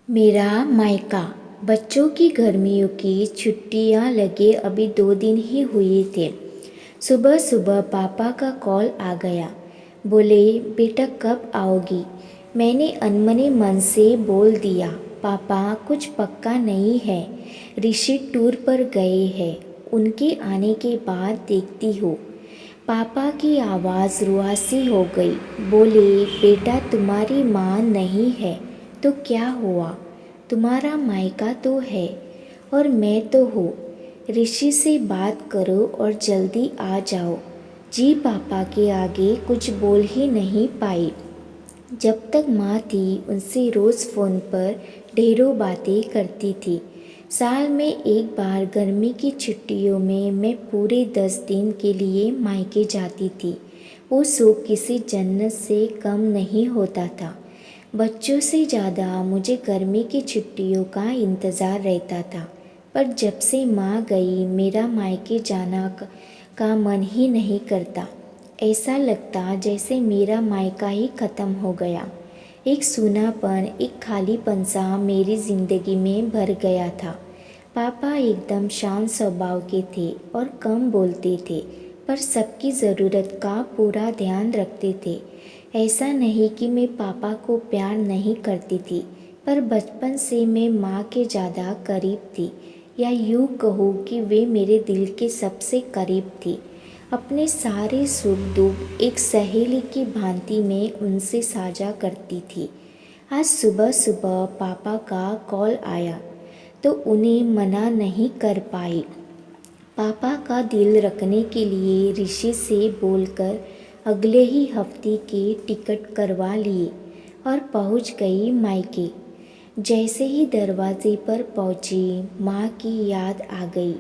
मेरा मायका। बच्चों की गर्मियों की छुट्टियां लगे अभी 2 दिन ही हुए थे। सुबह सुबह पापा का कॉल आ गया। बोले, बेटा कब आओगी? मैंने अनमने मन से बोल दिया, पापा कुछ पक्का नहीं है, ऋषि टूर पर गए हैं, उनके आने के बाद देखती हूँ। पापा की आवाज़ रुआसी हो गई। बोले, बेटा तुम्हारी माँ नहीं है तो क्या हुआ? तुम्हारा मायका तो है और मैं तो हूँ। ऋषि से बात करो और जल्दी आ जाओ। जी पापा के आगे कुछ बोल ही नहीं पाई। जब तक माँ थी उनसे रोज़ फ़ोन पर ढेरों बातें करती थी। साल में एक बार गर्मी की छुट्टियों में मैं पूरे 10 दिन के लिए मायके जाती थी। वो सुख किसी जन्नत से कम नहीं होता था। बच्चों से ज़्यादा मुझे गर्मी की छुट्टियों का इंतज़ार रहता था। पर जब से माँ गई मेरा मायके जाना का मन ही नहीं करता। ऐसा लगता जैसे मेरा मायका ही ख़त्म हो गया। एक सूनापन, एक खालीपन सा मेरी ज़िंदगी में भर गया था। पापा एकदम शांत स्वभाव के थे और कम बोलते थे, पर सबकी ज़रूरत का पूरा ध्यान रखते थे। ऐसा नहीं कि मैं पापा को प्यार नहीं करती थी, पर बचपन से मैं माँ के ज़्यादा करीब थी, या यूँ कहूँ कि वे मेरे दिल के सबसे करीब थी। अपने सारे सुख दुख एक सहेली की भांति में उनसे साझा करती थी। आज सुबह सुबह पापा का कॉल आया तो उन्हें मना नहीं कर पाई। पापा का दिल रखने के लिए ऋषि से बोलकर अगले ही हफ्ते के टिकट करवा लिए और पहुंच गई मायके। जैसे ही दरवाजे पर पहुंची माँ की याद आ गई।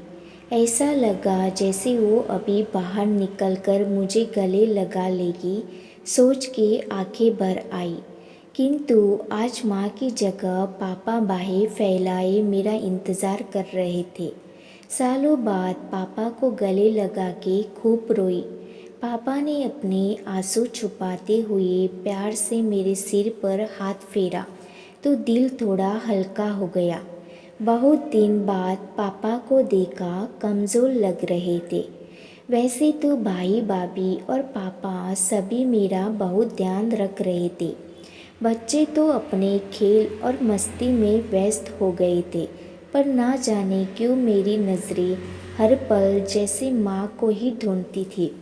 ऐसा लगा जैसे वो अभी बाहर निकलकर मुझे गले लगा लेगी। सोच के आंखें भर आई। किंतु आज माँ की जगह पापा बाहें फैलाए मेरा इंतज़ार कर रहे थे। सालों बाद पापा को गले लगा के खूब रोई। पापा ने अपने आंसू छुपाते हुए प्यार से मेरे सिर पर हाथ फेरा तो दिल थोड़ा हल्का हो गया। बहुत दिन बाद पापा को देखा, कमज़ोर लग रहे थे। वैसे तो भाई भाभी और पापा सभी मेरा बहुत ध्यान रख रहे थे। बच्चे तो अपने खेल और मस्ती में व्यस्त हो गए थे, पर ना जाने क्यों मेरी नज़रें हर पल जैसे माँ को ही ढूंढती थी।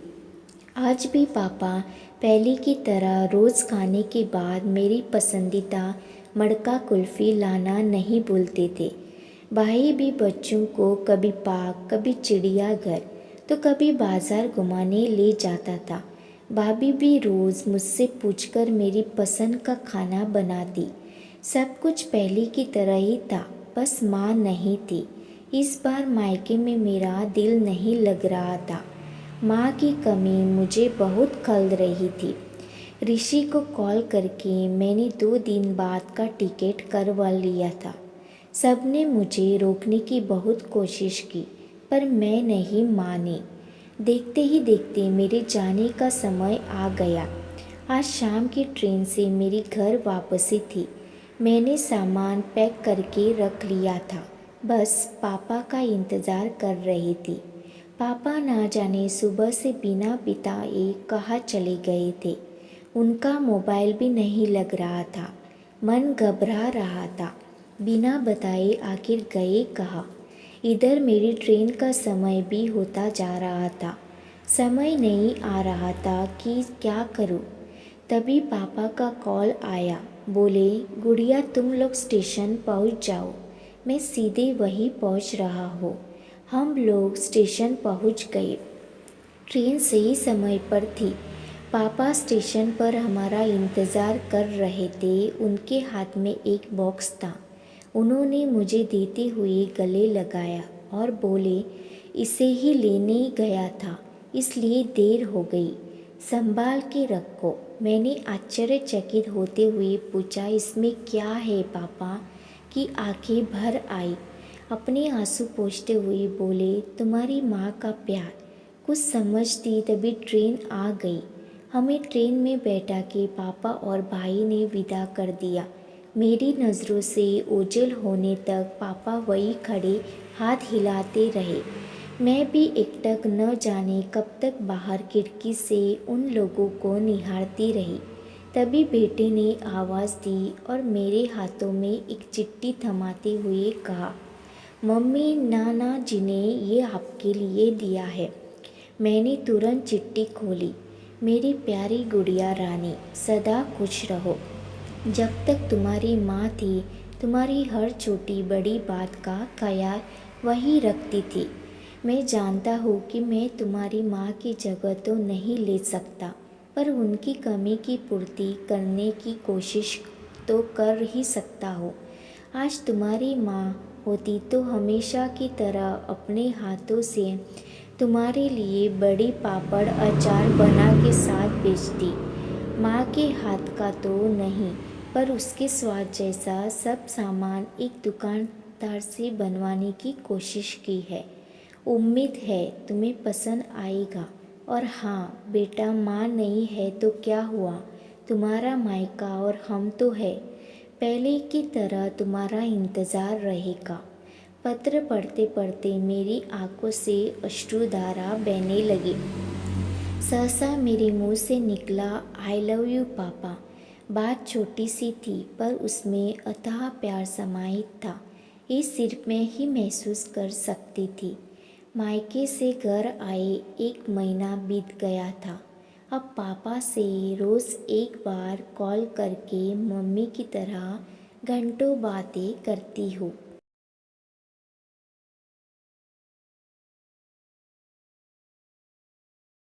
आज भी पापा पहले की तरह रोज़ खाने के बाद मेरी पसंदीदा मड़का कुल्फ़ी लाना नहीं भूलते थे। भाई भी बच्चों को कभी पार्क, कभी चिड़ियाघर तो कभी बाज़ार घुमाने ले जाता था। भाभी भी रोज़ मुझसे पूछकर मेरी पसंद का खाना बनाती। सब कुछ पहले की तरह ही था, बस माँ नहीं थी। इस बार मायके में मेरा दिल नहीं लग रहा था। माँ की कमी मुझे बहुत खल रही थी। ऋषि को कॉल करके मैंने 2 दिन बाद का टिकट करवा लिया था। सबने मुझे रोकने की बहुत कोशिश की, पर मैं नहीं मानी। देखते ही देखते मेरे जाने का समय आ गया। आज शाम की ट्रेन से मेरी घर वापसी थी। मैंने सामान पैक करके रख लिया था, बस पापा का इंतज़ार कर रही थी। पापा ना जाने सुबह से बिना बिताए कहाँ चले गए थे। उनका मोबाइल भी नहीं लग रहा था। मन घबरा रहा था। बिना बताए आखिर गए कहाँ? इधर मेरी ट्रेन का समय भी होता जा रहा था। समय नहीं आ रहा था कि क्या करूं। तभी पापा का कॉल आया। बोले, गुड़िया तुम लोग स्टेशन पहुंच जाओ। मैं सीधे वहीं पहुंच रहा हूँ। हम लोग स्टेशन पहुंच गए। ट्रेन सही समय पर थी। पापा स्टेशन पर हमारा इंतज़ार कर रहे थे। उनके हाथ में एक बॉक्स था। उन्होंने मुझे देते हुए गले लगाया और बोले, इसे ही लेने गया था, इसलिए देर हो गई, संभाल के रखो। मैंने आश्चर्यचकित होते हुए पूछा, इसमें क्या है पापा? की आंखें भर आई। अपने आंसू पोंछते हुए बोले, तुम्हारी माँ का प्यार। कुछ समझती तभी ट्रेन आ गई। हमें ट्रेन में बैठा के पापा और भाई ने विदा कर दिया। मेरी नज़रों से ओझल होने तक पापा वही खड़े हाथ हिलाते रहे। मैं भी एकटक न जाने कब तक बाहर खिड़की से उन लोगों को निहारती रही। तभी बेटे ने आवाज़ दी और मेरे हाथों में एक चिट्ठी थमाते हुए कहा, मम्मी नाना जी ने ये आपके लिए दिया है। मैंने तुरंत चिट्ठी खोली। मेरी प्यारी गुड़िया रानी, सदा खुश रहो। जब तक तुम्हारी माँ थी, तुम्हारी हर छोटी बड़ी बात का ख्याल वही रखती थी। मैं जानता हूँ कि मैं तुम्हारी माँ की जगह तो नहीं ले सकता, पर उनकी कमी की पूर्ति करने की कोशिश तो कर ही सकता हूँ। आज तुम्हारी माँ होती तो हमेशा की तरह अपने हाथों से तुम्हारे लिए बड़ी पापड़ अचार बना के साथ बेचती। माँ के हाथ का तो नहीं, पर उसके स्वाद जैसा सब सामान एक दुकानदार से बनवाने की कोशिश की है। उम्मीद है तुम्हें पसंद आएगा। और हाँ बेटा, माँ नहीं है तो क्या हुआ, तुम्हारा मायका और हम तो है। पहले की तरह तुम्हारा इंतज़ार रहेगा। पत्र पढ़ते पढ़ते मेरी आंखों से अश्रुधारा बहने लगी। सहसा मेरे मुंह से निकला, आई लव यू पापा। बात छोटी सी थी, पर उसमें अथाह प्यार समाहित था। ये सिर्फ मैं ही महसूस कर सकती थी। मायके से घर आए 1 महीना बीत गया था। अब पापा से रोज़ एक बार कॉल करके मम्मी की तरह घंटों बातें करती हूँ।